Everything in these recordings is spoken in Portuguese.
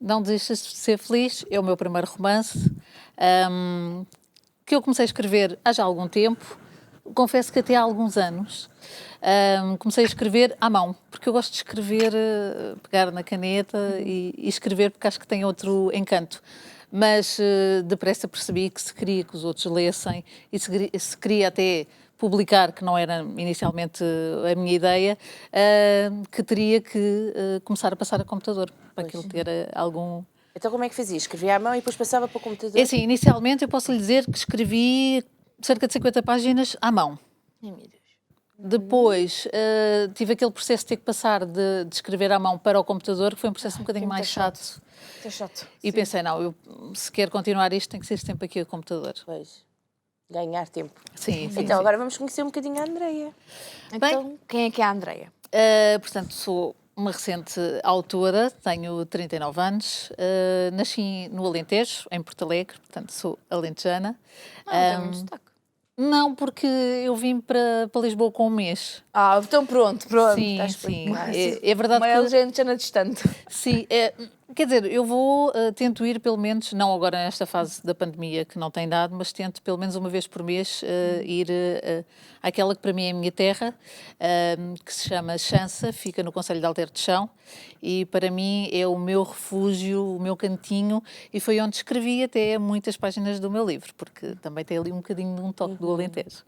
Não Desistas de Ser Feliz é o meu primeiro romance, que eu comecei a escrever há já algum tempo. Confesso que até há alguns anos comecei a escrever à mão, porque eu gosto de escrever, pegar na caneta e escrever, porque acho que tem outro encanto. Mas depressa percebi que se queria que os outros lessem e se queria até publicar, que não era inicialmente a minha ideia, que teria que começar a passar a computador, para aquilo ter algum... Então como é que fazia? Escrevia à mão e depois passava para o computador? É assim, inicialmente eu posso lhe dizer que escrevi cerca de 50 páginas à mão. Ai, meu Deus. Depois tive aquele processo de ter que passar de escrever à mão para o computador, que foi um processo um bocadinho mais chato. Muito chato. E pensei, não, se quero continuar isto, tem que ser este tempo aqui a computador. Pois. Ganhar tempo. Sim, sim. Então, sim. agora vamos conhecer um bocadinho a Andreia. Então, quem é que é a Andreia? Portanto, sou uma recente autora, tenho 39 anos, nasci no Alentejo, em Porto Alegre, portanto sou alentejana. Não tem muito destaque. Não, porque eu vim para Lisboa com um mês. Ah, então pronto. Sim, estás sim. explicado. É verdade Uma que... alentejana distante. Sim, quer dizer, eu tento ir pelo menos, não agora nesta fase da pandemia que não tem dado, mas tento pelo menos uma vez por mês ir àquela que para mim é a minha terra, que se chama Chança, fica no concelho de Alter de Chão, e para mim é o meu refúgio, o meu cantinho, e foi onde escrevi até muitas páginas do meu livro, porque também tem ali um bocadinho de um toque do Alentejo.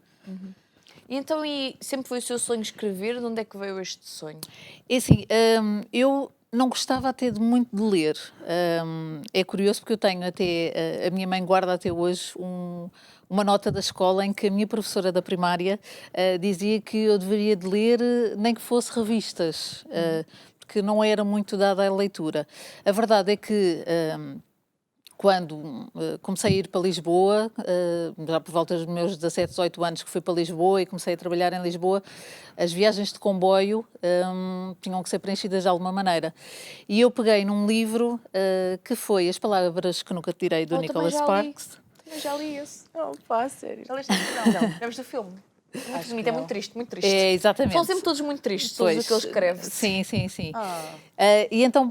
E então, sempre foi o seu sonho escrever? De onde é que veio este sonho? É assim, eu não gostava até de muito de ler. É curioso porque eu tenho até, a minha mãe guarda até hoje uma nota da escola em que a minha professora da primária dizia que eu deveria de ler nem que fosse revistas, porque não era muito dada à leitura. A verdade é que quando comecei a ir para Lisboa, já por volta dos meus 17, 18 anos que fui para Lisboa e comecei a trabalhar em Lisboa, as viagens de comboio tinham que ser preenchidas de alguma maneira. E eu peguei num livro que foi As Palavras que Nunca Tirei, do Nicholas Sparks. Também já li esse. Não, pá, sério. Já leste? Não. Vemos do filme. Muito bonito, é muito triste, muito triste. É, exatamente. São sempre todos muito tristes, todos aqueles que escreve. Sim, sim, sim. E então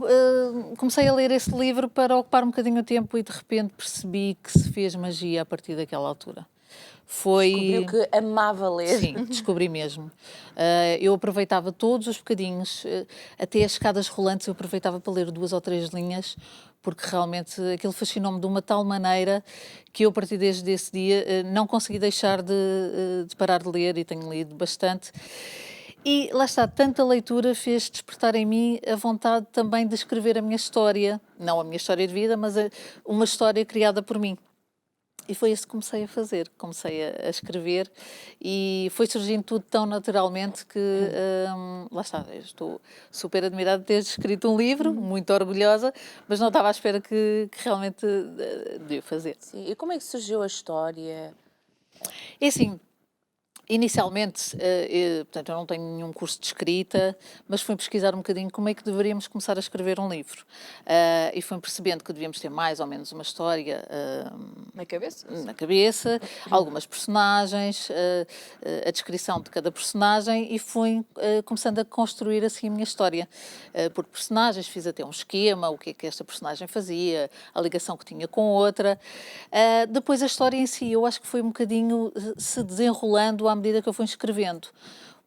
comecei a ler esse livro para ocupar um bocadinho o tempo e de repente percebi que se fez magia a partir daquela altura. Descobriu que amava ler. Sim, descobri mesmo. Eu aproveitava todos os bocadinhos, até as escadas rolantes eu aproveitava para ler 2 ou 3 linhas, porque realmente aquilo fascinou-me de uma tal maneira que eu, a partir desde esse dia, não consegui deixar de parar de ler e tenho lido bastante. E lá está, tanta leitura fez despertar em mim a vontade também de escrever a minha história, não a minha história de vida, mas uma história criada por mim. E foi isso que comecei a fazer, comecei a escrever e foi surgindo tudo tão naturalmente que, lá está, eu estou super admirada de ter escrito um livro, muito orgulhosa, mas não estava à espera que realmente devia fazer. Sim. E como é que surgiu a história? É assim, inicialmente, portanto, eu não tenho nenhum curso de escrita, mas fui pesquisar um bocadinho como é que deveríamos começar a escrever um livro. E fui percebendo que devíamos ter mais ou menos uma história Na cabeça? na cabeça, algumas personagens, a descrição de cada personagem e fui começando a construir assim a minha história. Por personagens, fiz até um esquema, o que é que esta personagem fazia, a ligação que tinha com outra. Depois a história em si, eu acho que foi um bocadinho se desenrolando à medida que eu fui escrevendo,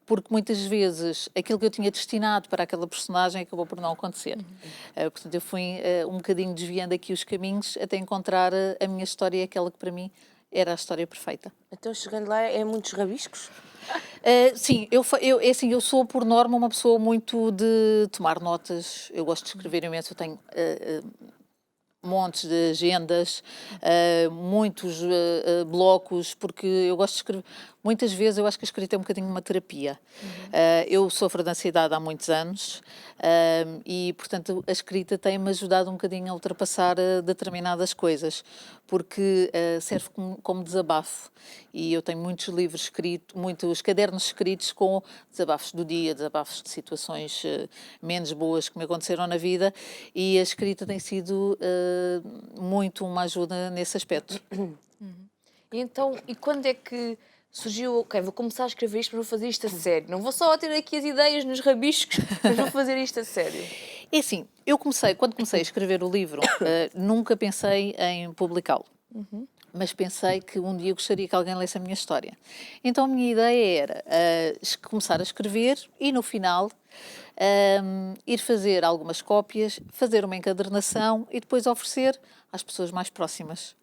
porque muitas vezes aquilo que eu tinha destinado para aquela personagem acabou por não acontecer. Portanto, eu fui um bocadinho desviando aqui os caminhos até encontrar a minha história, aquela que para mim era a história perfeita. Então, chegando lá, é muitos rabiscos? Sim, é assim, eu sou por norma uma pessoa muito de tomar notas, eu gosto de escrever imenso, eu tenho montes de agendas, muitos blocos, porque eu gosto de escrever. Muitas vezes eu acho que a escrita é um bocadinho uma terapia. Eu sofro de ansiedade há muitos anos e, portanto, a escrita tem-me ajudado um bocadinho a ultrapassar determinadas coisas, porque serve como desabafo. E eu tenho muitos livros escritos, muitos cadernos escritos com desabafos do dia, desabafos de situações menos boas que me aconteceram na vida, e a escrita tem sido muito uma ajuda nesse aspecto. E então, e quando é que surgiu, ok, vou começar a escrever isto, mas vou fazer isto a sério. Não vou só ter aqui as ideias nos rabiscos, mas vou fazer isto a sério. É assim, quando comecei a escrever o livro, nunca pensei em publicá-lo. Mas pensei que um dia gostaria que alguém lesse a minha história. Então a minha ideia era começar a escrever e no final ir fazer algumas cópias, fazer uma encadernação e depois oferecer às pessoas mais próximas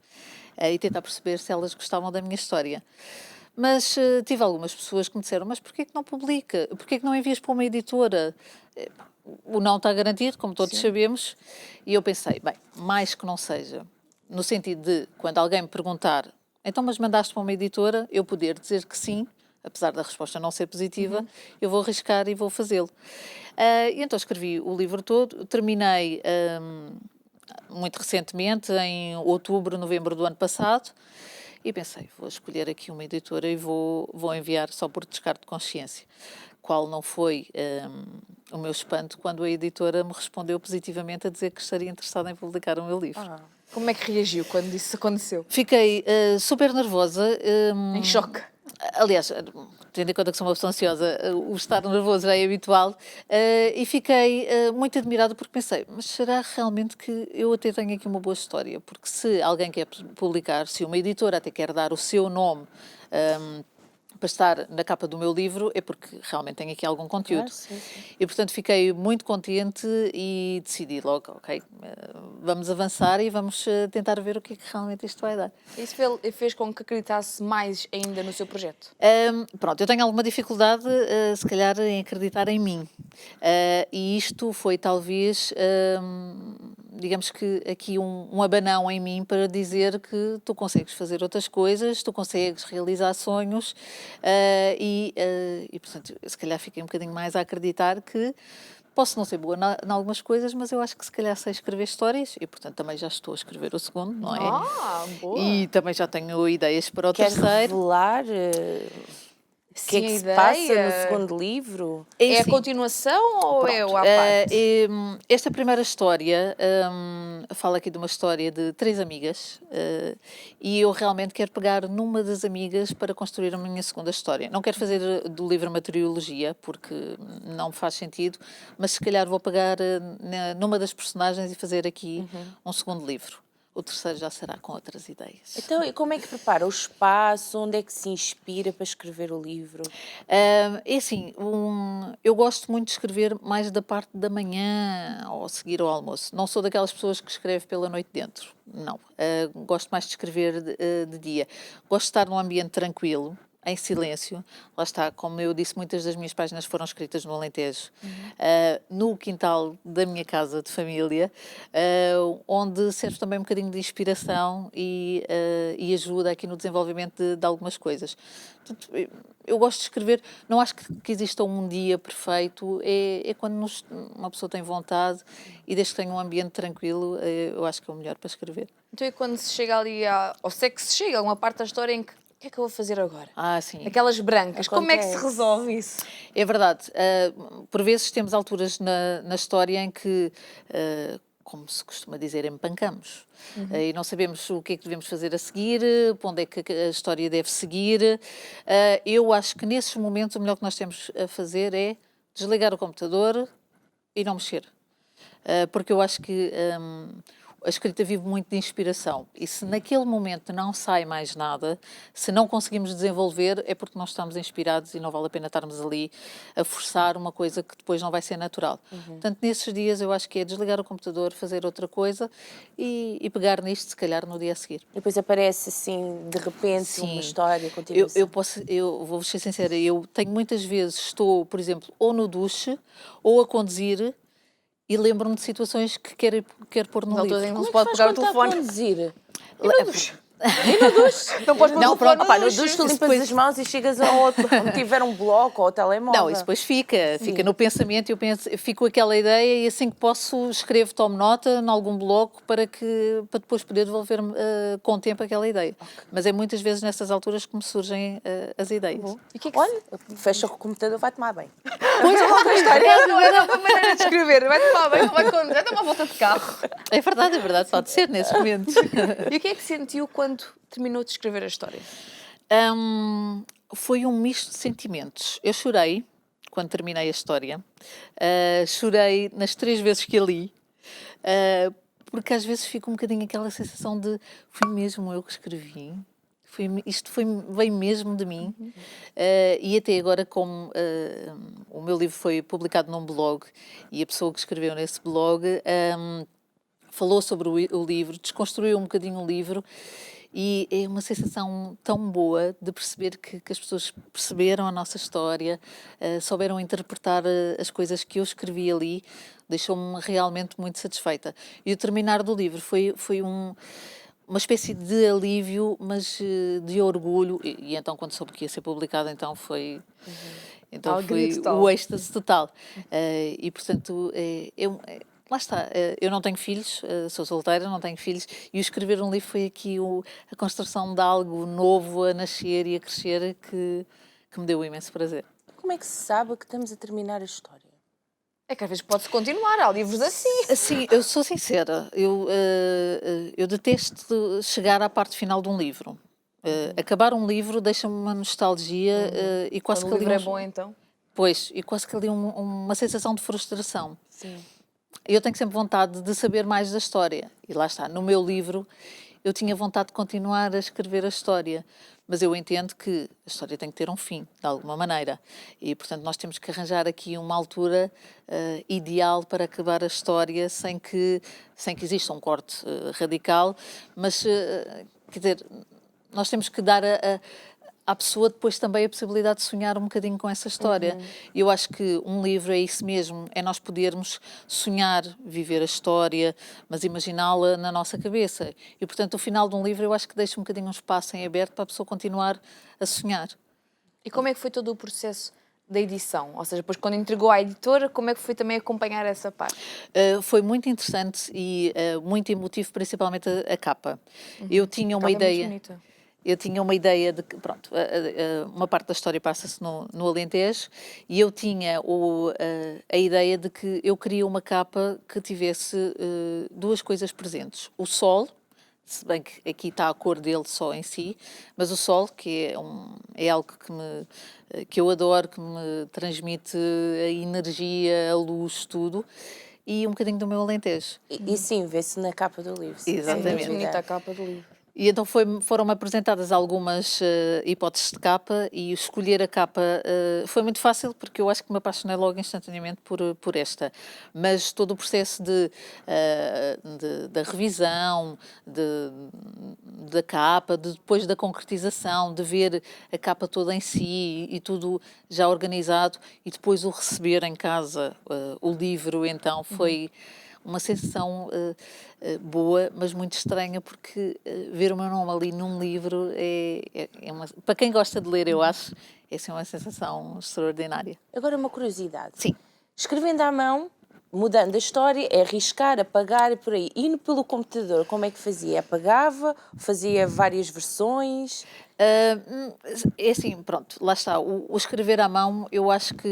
e tentar perceber se elas gostavam da minha história. Mas tive algumas pessoas que me disseram, mas porquê que não publica? Porquê que não envias para uma editora? O não está garantido, como todos sabemos. E eu pensei, bem, mais que não seja, no sentido de, quando alguém me perguntar, então, mas mandaste para uma editora, eu poder dizer que sim, apesar da resposta não ser positiva, eu vou arriscar e vou fazê-lo. E então escrevi o livro todo, terminei muito recentemente, em outubro, novembro do ano passado, e pensei, vou escolher aqui uma editora e vou enviar só por descarte de consciência. Qual não foi o meu espanto quando a editora me respondeu positivamente a dizer que estaria interessada em publicar o meu livro. Como é que reagiu quando isso aconteceu? Fiquei super nervosa. Em choque. Aliás, tendo em conta que sou uma pessoa ansiosa, o estar nervoso já é habitual. E fiquei muito admirada porque pensei, mas será realmente que eu até tenho aqui uma boa história? Porque se alguém quer publicar, se uma editora até quer dar o seu nome para estar na capa do meu livro, é porque realmente tem aqui algum conteúdo. Sim. E, portanto, fiquei muito contente e decidi logo, ok, vamos avançar e vamos tentar ver o que é que realmente isto vai dar. Isso fez com que acreditasse mais ainda no seu projeto? Pronto, eu tenho alguma dificuldade, se calhar, em acreditar em mim. E isto foi, talvez, digamos que aqui um abanão em mim para dizer que tu consegues fazer outras coisas, tu consegues realizar sonhos e, portanto, se calhar fiquei um bocadinho mais a acreditar que posso não ser boa em algumas coisas, mas eu acho que se calhar sei escrever histórias e, portanto, também já estou a escrever o segundo, não é? Boa! E também já tenho ideias para o Quer terceiro. revelar o que é que se passa no segundo livro? É a assim, continuação ou é o à Pronto, parte? esta primeira história fala aqui de uma história de 3 amigas e eu realmente quero pegar numa das amigas para construir a minha segunda história. Não quero fazer do livro uma trilogia, porque não me faz sentido, mas se calhar vou pegar numa das personagens e fazer aqui um segundo livro. O terceiro já será com outras ideias. Então, e como é que prepara o espaço? Onde é que se inspira para escrever o livro? É assim, eu gosto muito de escrever mais da parte da manhã ou a seguir ao almoço. Não sou daquelas pessoas que escreve pela noite dentro, não. Gosto mais de escrever de dia. Gosto de estar num ambiente tranquilo, em silêncio. Lá está, como eu disse, muitas das minhas páginas foram escritas no Alentejo, no quintal da minha casa de família, onde serve também um bocadinho de inspiração e ajuda aqui no desenvolvimento de algumas coisas. Portanto, eu gosto de escrever, não acho que exista um dia perfeito, é quando uma pessoa tem vontade e desde que tenha um ambiente tranquilo, eu acho que é o melhor para escrever. Então, e quando se chega ali ou se é que se chega a uma parte da história em que o que é que eu vou fazer agora? Sim. Aquelas brancas, como é que se Acontece. resolve isso? É verdade. Por vezes temos alturas na história em que, como se costuma dizer, empancamos. E não sabemos o que é que devemos fazer a seguir, para onde é que a história deve seguir. Eu acho que nesses momentos o melhor que nós temos a fazer é desligar o computador e não mexer. Porque eu acho que a escrita vive muito de inspiração e se naquele momento não sai mais nada, se não conseguimos desenvolver, é porque não estamos inspirados e não vale a pena estarmos ali a forçar uma coisa que depois não vai ser natural. Portanto, nesses dias eu acho que é desligar o computador, fazer outra coisa e pegar nisto, se calhar, no dia a seguir. E depois aparece assim, de repente, uma história, continuação. Eu vou ser sincera, eu tenho muitas vezes, estou, por exemplo, ou no duche ou a conduzir e lembro-me de situações que quero pôr no livro. Não se Como é pode que pegar o faz quando está a telefone. conduzir? Não podes pôr o telefone Opá, no no duche duche. tu limpas as mãos e chegas a outro, onde tiver um bloco ou telemóvel. Não, isso depois fica no pensamento, eu fico com aquela ideia e assim que posso escrevo, tomo nota em algum bloco para depois poder devolver-me com o tempo aquela ideia. Mas é muitas vezes nessas alturas que me surgem as ideias. E que é que Olha, fecha o computador, vai tomar bem. Pois é outra história. Não é uma maneira de escrever. Vai tomar bem, vai conduzir, dá uma volta de carro. É verdade, pode ser nesses momentos. E o que é que sentiu quando terminou de escrever a história? Foi um misto de sentimentos. Eu chorei quando terminei a história. Chorei nas 3 vezes que a li, porque às vezes fica um bocadinho aquela sensação de foi mesmo eu que escrevi. Veio mesmo de mim. E até agora, como o meu livro foi publicado num blog e a pessoa que escreveu nesse blog falou sobre o livro, desconstruiu um bocadinho o livro, e é uma sensação tão boa de perceber que as pessoas perceberam a nossa história, souberam interpretar as coisas que eu escrevi ali, deixou-me realmente muito satisfeita. E o terminar do livro foi uma espécie de alívio, mas de orgulho, e então quando soube que ia ser publicado, então foi... Então foi o êxtase total. E portanto, lá está, eu não tenho filhos, sou solteira, não tenho filhos, e o escrever um livro foi aqui a construção de algo novo a nascer e a crescer que me deu imenso prazer. Como é que se sabe que estamos a terminar a história? É que às vezes pode-se continuar, há livros assim. Sim, eu sou sincera, eu detesto chegar à parte final de um livro. Acabar um livro deixa-me uma nostalgia e quase Quando que o livro ali é bom, então. Pois, e quase que ali uma sensação de frustração. Sim. Eu tenho sempre vontade de saber mais da história. E lá está, no meu livro eu tinha vontade de continuar a escrever a história. Mas eu entendo que a história tem que ter um fim, de alguma maneira. E, portanto, nós temos que arranjar aqui uma altura ideal para acabar a história sem que exista um corte radical. Mas, quer dizer, nós temos que dar à pessoa depois também a possibilidade de sonhar um bocadinho com essa história. E eu acho que um livro é isso mesmo, é nós podermos sonhar, viver a história, mas imaginá-la na nossa cabeça. E, portanto, o final de um livro eu acho que deixa um bocadinho um espaço em aberto para a pessoa continuar a sonhar. E como é que foi todo o processo da edição? Ou seja, depois quando entregou à editora, como é que foi também acompanhar essa parte? Foi muito interessante e muito emotivo, principalmente a capa. Eu tinha uma ideia... Muito bonita. Eu tinha uma ideia de que, pronto, uma parte da história passa-se no Alentejo, e eu tinha a ideia de que eu queria uma capa que tivesse 2 coisas presentes. O sol, se bem que aqui está a cor dele só em si, mas o sol, que é algo que eu adoro, que me transmite a energia, a luz, tudo, e um bocadinho do meu Alentejo. E sim, vê-se na capa do livro. Exatamente. É muito bonita a capa do livro. E então foram-me apresentadas algumas hipóteses de capa, e escolher a capa foi muito fácil, porque eu acho que me apaixonei logo instantaneamente por esta. Mas todo o processo da revisão, da capa, depois da concretização, de ver a capa toda em si e tudo já organizado, e depois o receber em casa, o livro, então foi... uma sensação boa, mas muito estranha, porque ver o meu nome ali num livro para quem gosta de ler, eu acho, essa é uma sensação extraordinária. Agora uma curiosidade. Sim. Escrevendo à mão, mudando a história, é arriscar, apagar e por aí. Indo pelo computador, como é que fazia? Apagava? Fazia várias versões? É assim, pronto, lá está. O escrever à mão, eu acho que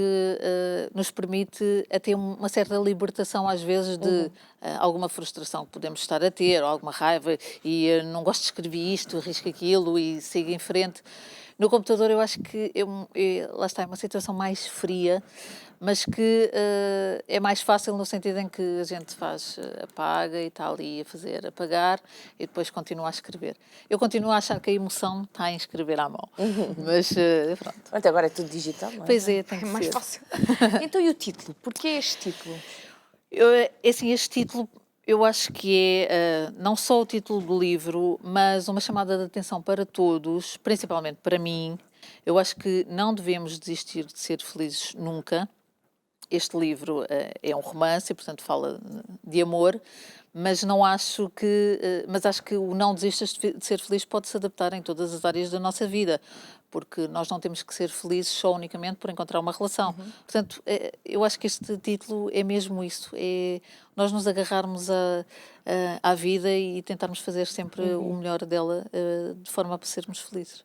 nos permite até uma certa libertação, às vezes, de alguma frustração que podemos estar a ter, ou alguma raiva, e não gosto de escrever isto, arrisco aquilo e sigo em frente. No computador, eu acho que lá está, é uma situação mais fria, mas que é mais fácil no sentido em que a gente apaga e está ali a fazer apagar e depois continua a escrever. Eu continuo a achar que a emoção está em escrever à mão, mas pronto. Pronto, agora é tudo digital, não é? Pois é, tem que É mais ser. fácil. Então e o título? Porquê este título? Este título, eu acho que é não só o título do livro, mas uma chamada de atenção para todos, principalmente para mim. Eu acho que não devemos desistir de ser felizes nunca. Este livro é um romance e, portanto, fala de amor, mas acho que o não desistas de ser feliz pode se adaptar em todas as áreas da nossa vida, porque nós não temos que ser felizes só unicamente por encontrar uma relação. Portanto, eu acho que este título é mesmo isso, é nós nos agarrarmos à vida e tentarmos fazer sempre o melhor dela, de forma a sermos felizes.